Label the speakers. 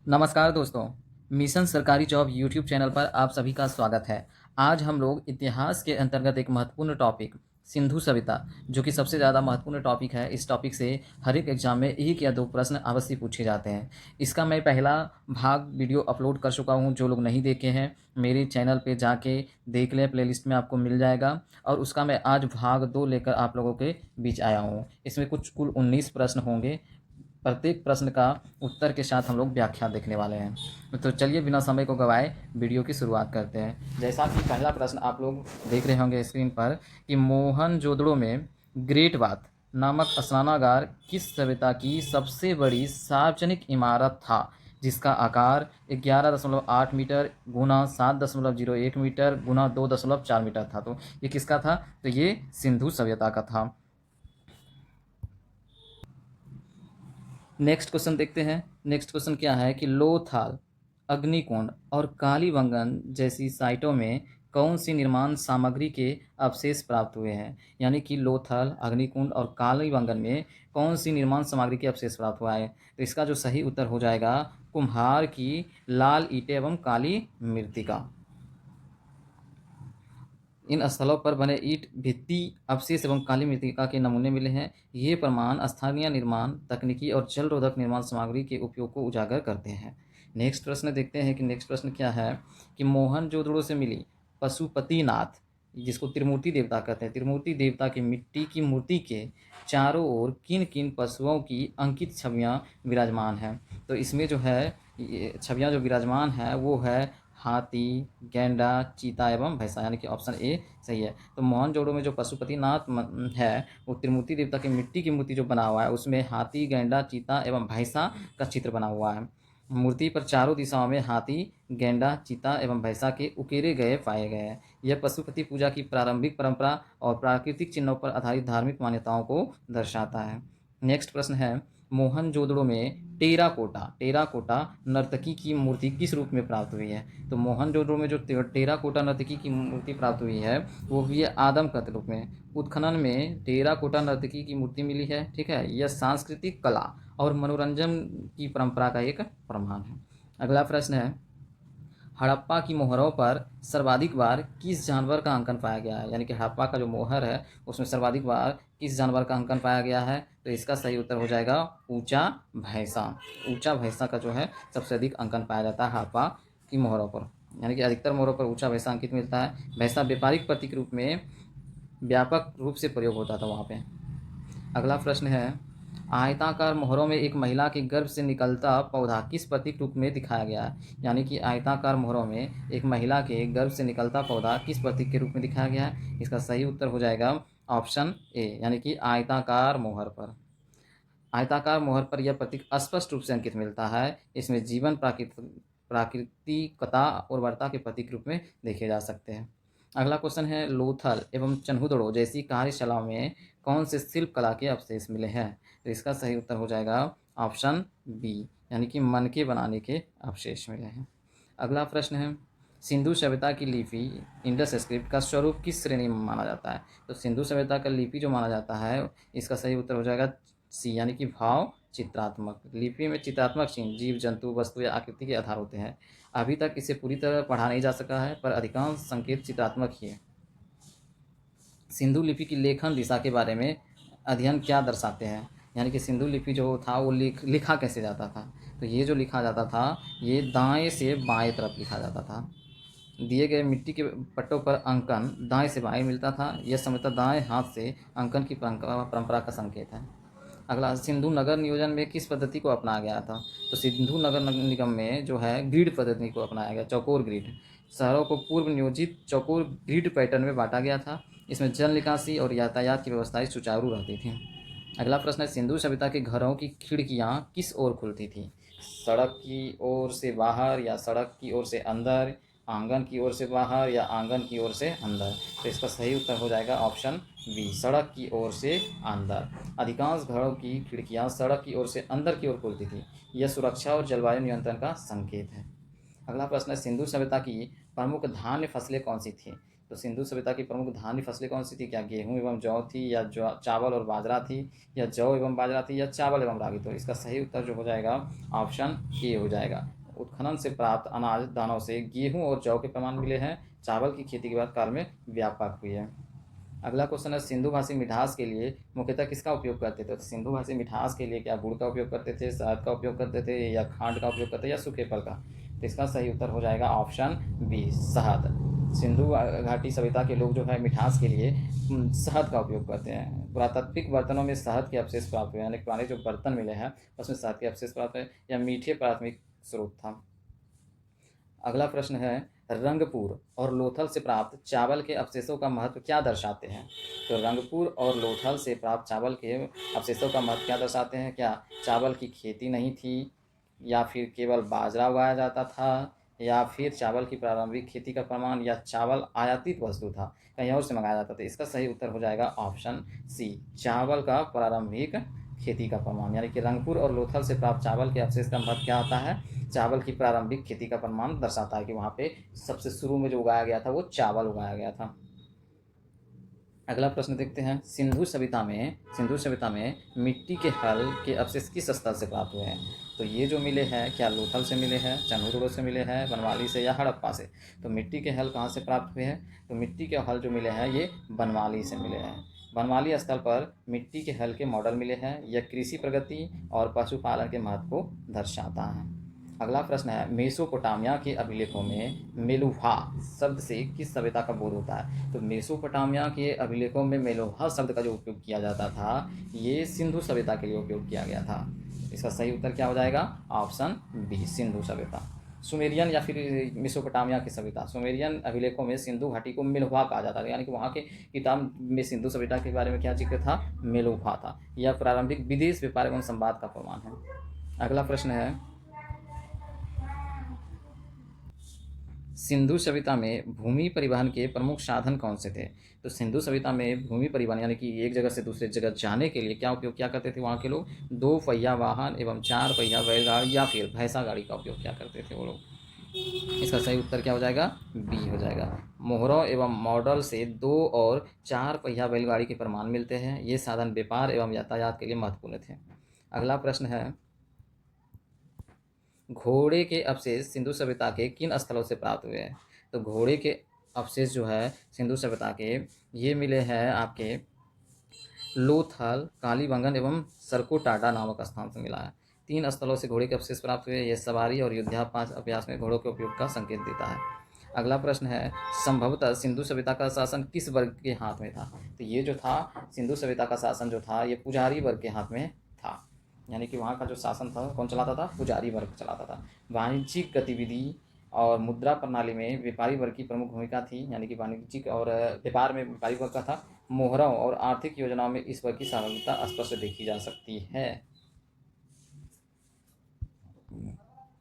Speaker 1: नमस्कार दोस्तों, मिशन सरकारी जॉब यूट्यूब चैनल पर आप सभी का स्वागत है। आज हम लोग इतिहास के अंतर्गत एक महत्वपूर्ण टॉपिक सिंधु सभ्यता, जो कि सबसे ज़्यादा महत्वपूर्ण टॉपिक है। इस टॉपिक से हर एक एग्जाम में 1 या 2 प्रश्न अवश्य पूछे जाते हैं। इसका मैं पहला भाग वीडियो अपलोड कर चुका हूँ। जो लोग नहीं देखे हैं, मेरे चैनल पे जाके देख लें, प्लेलिस्ट में आपको मिल जाएगा। और उसका मैं आज भाग 2 लेकर आप लोगों के बीच आया हूँ। इसमें कुल 19 प्रश्न होंगे। प्रत्येक प्रश्न का उत्तर के साथ हम लोग व्याख्या देखने वाले हैं। तो चलिए बिना समय को गवाए वीडियो की शुरुआत करते हैं। जैसा कि पहला प्रश्न आप लोग देख रहे होंगे स्क्रीन पर कि मोहनजोदड़ो में ग्रेट बाथ नामक स्नानागार किस सभ्यता की सबसे बड़ी सार्वजनिक इमारत था, जिसका आकार 11.8 मीटर गुना 7.01 मीटर गुना 2.4 मीटर था। तो ये किसका था? तो ये सिंधु सभ्यता का था। नेक्स्ट क्वेश्चन देखते हैं। नेक्स्ट क्वेश्चन क्या है कि लोथाल, अग्निकुंड और कालीबंगन जैसी साइटों में कौन सी निर्माण सामग्री के अवशेष प्राप्त हुए हैं? यानी कि लोथल, अग्निकुंड और कालीबंगन में कौन सी निर्माण सामग्री के अवशेष प्राप्त हुआ है? तो इसका जो सही उत्तर हो जाएगा कुम्हार की लाल ईंटें एवं काली मृत्तिका। इन स्थलों पर बने ईंट भित्ति अवशेष एवं काली मृत्तिका के नमूने मिले हैं। ये प्रमाण स्थानीय निर्माण तकनीकी और जल रोधक निर्माण सामग्री के उपयोग को उजागर करते हैं। नेक्स्ट प्रश्न देखते हैं कि नेक्स्ट प्रश्न क्या है कि मोहनजोदड़ो से मिली पशुपतिनाथ, जिसको त्रिमूर्ति देवता कहते हैं, त्रिमूर्ति देवता की मिट्टी की मूर्ति के चारों ओर किन किन पशुओं की अंकित छवियां विराजमान हैं? तो इसमें जो है छवियां जो विराजमान है वो है हाथी, गैंडा, चीता एवं भैंसा, यानी कि ऑप्शन ए सही है। तो मोहनजोदड़ो में जो पशुपतिनाथ है वो त्रिमूर्ति देवता की मिट्टी की मूर्ति जो बना हुआ है उसमें हाथी, गैंडा, चीता एवं भैंसा का चित्र बना हुआ है। मूर्ति पर चारों दिशाओं में हाथी, गैंडा, चीता एवं भैंसा के उकेरे गए पाए गए हैं। यह पशुपति पूजा की प्रारंभिक परंपरा और प्राकृतिक चिन्हों पर आधारित धार्मिक मान्यताओं को दर्शाता है। नेक्स्ट प्रश्न है मोहनजोदड़ो में टेराकोटा नर्तकी की मूर्ति किस रूप में प्राप्त हुई है? तो मोहनजोदड़ो में जो टेराकोटा नर्तकी की मूर्ति प्राप्त हुई है वो हुई है आदम के रूप में। उत्खनन में टेराकोटा नर्तकी की मूर्ति मिली है। ठीक है, यह सांस्कृतिक कला और मनोरंजन की परंपरा का एक प्रमाण है। अगला प्रश्न है हड़प्पा की मोहरों पर सर्वाधिक बार किस जानवर का अंकन पाया गया है? यानी कि हड़प्पा का जो मोहर है उसमें सर्वाधिक बार किस जानवर का अंकन पाया गया है? तो इसका सही उत्तर हो जाएगा ऊंचा भैंसा। ऊंचा भैंसा का जो है सबसे अधिक अंकन पाया जाता है हड़प्पा की मोहरों पर, यानी कि अधिकतर मोहरों पर ऊंचा भैंसा अंकित मिलता है। भैंसा व्यापारिक प्रतीक रूप में व्यापक रूप से प्रयोग होता था वहाँ पे। अगला प्रश्न है आयताकार मोहरों में एक महिला के गर्भ से निकलता पौधा किस प्रतीक रूप में दिखाया गया है? यानी कि आयताकार मोहरों में एक महिला के गर्भ से निकलता पौधा किस प्रतीक के रूप में दिखाया गया है? इसका सही उत्तर हो जाएगा ऑप्शन ए, यानी कि आयताकार मोहर पर। आयताकार मोहर पर यह प्रतीक स्पष्ट रूप से अंकित मिलता है। इसमें जीवन, प्राकृतिकता और उर्वरता के प्रतीक रूप में देखे जा सकते हैं। अगला क्वेश्चन है लोथल एवं चन्हुदड़ो जैसी कार्यशालाओं में कौन से शिल्प कला के अवशेष मिले हैं? तो इसका सही उत्तर हो जाएगा ऑप्शन बी, यानी कि मनके बनाने के अवशेष मिले हैं। अगला प्रश्न है सिंधु सभ्यता की लिपि इंडस स्क्रिप्ट का स्वरूप किस श्रेणी में माना जाता है? तो सिंधु सभ्यता का लिपि जो माना जाता है इसका सही उत्तर हो जाएगा सी, यानी कि भाव चित्रात्मक। लिपि में चित्रात्मक चिन्ह जीव, जंतु, वस्तु या आकृति के आधार होते हैं। अभी तक इसे पूरी तरह पढ़ा नहीं जा सका है पर अधिकांश संकेत चित्रात्मक ही है। सिंधु लिपि की लेखन दिशा के बारे में अध्ययन क्या दर्शाते हैं? यानी कि सिंधु लिपि जो था वो लिखा कैसे जाता था? तो ये जो लिखा जाता था ये दाएं से बाएं तरफ लिखा जाता था। दिए गए मिट्टी के पट्टों पर अंकन दाएं से बाएं मिलता था। यह सामान्यतः दाएं हाथ से अंकन की परंपरा का संकेत है। अगला सिंधु नगर नियोजन में किस पद्धति को अपनाया गया था? तो सिंधु नगर निगम में जो है ग्रिड पद्धति को अपनाया गया, चौकोर ग्रिड। शहरों को पूर्व नियोजित चौकोर ग्रिड पैटर्न में बांटा गया था। इसमें जल निकासी और यातायात की व्यवस्थाएं सुचारू रहती थी। अगला प्रश्न है सिंधु सभ्यता के घरों की खिड़कियां किस ओर खुलती थी? सड़क की ओर से बाहर या सड़क की ओर से अंदर, आंगन की ओर से बाहर या आंगन की ओर से अंदर? तो इसका सही उत्तर हो जाएगा ऑप्शन बी, सड़क की ओर से अंदर। अधिकांश घरों की खिड़कियां सड़क की ओर से अंदर की ओर खुलती थी। यह सुरक्षा और जलवायु नियंत्रण का संकेत है। अगला प्रश्न है सिंधु सभ्यता की प्रमुख धान्य फसलें कौन सी थी? तो सिंधु सभ्यता की प्रमुख धान्य फसलें कौन सी थी? क्या गेहूँ एवं जौ थी, या चावल और बाजरा थी, या जौ एवं बाजरा थी, या चावल एवं रागी? तो इसका सही उत्तर जो हो जाएगा ऑप्शन ए हो जाएगा। उत्खनन से प्राप्त अनाज दानों से गेहूं और जौ के प्रमाण मिले हैं। चावल की खेती के बाद काल में व्यापक हुई है। अगला क्वेश्चन है, सिंधु भाषी मिठास के लिए मुख्यतः किसका उपयोग करते थे? तो सिंधु भाषी मिठास के लिए क्या गुड़ का उपयोग करते थे, शहद का उपयोग करते थे, या खांड का उपयोग करते थे, या सूखे फल का? तो इसका सही उत्तर हो जाएगा ऑप्शन बी, शहद। सिंधु घाटी सभ्यता के लोग जो है मिठास के लिए शहद का उपयोग करते हैं। पुरातात्विक बर्तनों में शहद के अवशेष प्राप्त हुए, यानी पुराने जो बर्तन मिले हैं उसमें शहद के अवशेष प्राप्त हुए, या मीठे प्राथमिक स्रोत था। अगला प्रश्न है, रंगपुर और लोथल से प्राप्त चावल के अवशेषों का महत्व क्या दर्शाते हैं? तो रंगपुर और लोथल से प्राप्त चावल के अवशेषों का महत्व क्या दर्शाते हैं? क्या चावल की खेती नहीं थी, या फिर केवल बाजरा उगाया जाता था, या फिर चावल की प्रारंभिक खेती का प्रमाण, या चावल आयातित वस्तु था, कहीं और से मंगाया जाता था? इसका सही उत्तर हो जाएगा ऑप्शन सी, चावल का प्रारंभिक खेती का प्रमाण। यानी कि रंगपुर और लोथल से प्राप्त चावल के अवशेष का महत्व क्या होता है? चावल की प्रारंभिक खेती का प्रमाण दर्शाता है कि वहाँ पे सबसे शुरू में जो उगाया गया था वो चावल उगाया गया था। अगला प्रश्न देखते हैं, सिंधु सभ्यता में मिट्टी के हल के अवशेष किस स्थल से प्राप्त हुए हैं? तो ये जो मिले हैं, क्या लोथल से मिले हैं, चंदूरगढ़ से मिले हैं, बनवाली से, या हड़प्पा से? तो मिट्टी के हल कहाँ से प्राप्त हुए हैं? तो मिट्टी के हल जो मिले हैं ये बनवाली से मिले हैं। बनवाली स्थल पर मिट्टी के हल के मॉडल मिले हैं। यह कृषि प्रगति और पशुपालन के महत्व को दर्शाता है। अगला प्रश्न है, मेसोपोटामिया के अभिलेखों में मेलुहा शब्द से किस सभ्यता का बोध होता है? तो मेसोपोटामिया के अभिलेखों में मेलुहा शब्द का जो उपयोग किया जाता था ये सिंधु सभ्यता के लिए उपयोग किया गया था। इसका सही उत्तर क्या हो जाएगा? ऑप्शन बी, सिंधु सभ्यता। सुमेरियन या फिर मेसोपोटामिया की सभ्यता, सुमेरियन अभिलेखों में सिंधु घाटी को मेलुहा कहा जाता है, यानी कि वहाँ के किताब में सिंधु सभ्यता के बारे में क्या जिक्र था? मेलुहा था। यह प्रारंभिक विदेश व्यापार एवं संवाद का प्रमाण है। अगला प्रश्न है, सिंधु सभ्यता में भूमि परिवहन के प्रमुख साधन कौन से थे? तो सिंधु सभ्यता में भूमि परिवहन यानी कि एक जगह से दूसरे जगह जाने के लिए क्या उपयोग क्या करते थे वहाँ के लोग? 2 पहिया वाहन एवं 4 पहिया बैलगाड़ी या फिर भैंसा गाड़ी का उपयोग क्या करते थे वो लोग? इसका सही उत्तर क्या हो जाएगा? बी हो जाएगा। मोहरों एवं मॉडल से 2 और 4 पहिया बैलगाड़ी के प्रमाण मिलते हैं। ये साधन व्यापार एवं यातायात के लिए महत्वपूर्ण थे। अगला प्रश्न है, घोड़े के अवशेष सिंधु सभ्यता के किन स्थलों से प्राप्त हुए हैं? तो घोड़े के अवशेष जो है सिंधु सभ्यता के ये मिले हैं आपके लोथल, कालीबंगन एवं सरकोटाडा नामक स्थान से मिला है। 3 स्थलों से घोड़े के अवशेष प्राप्त हुए। ये सवारी और युद्धाभ्यास अभ्यास में घोड़ों के उपयोग का संकेत देता है। अगला प्रश्न है, संभवतः सिंधु सभ्यता का शासन किस वर्ग के हाथ में था? तो ये जो था सिंधु सभ्यता का शासन जो था ये पुजारी वर्ग के हाथ में था, यानी कि वहाँ का जो शासन था कौन चलाता था? पुजारी वर्ग चलाता था। वाणिज्यिक गतिविधि और मुद्रा प्रणाली में व्यापारी वर्ग की प्रमुख भूमिका थी, यानी कि वाणिज्यिक और व्यापार में व्यापारी वर्ग का था। मोहरों और आर्थिक योजनाओं में इस वर्ग की सहभागिता स्पष्ट देखी जा सकती है।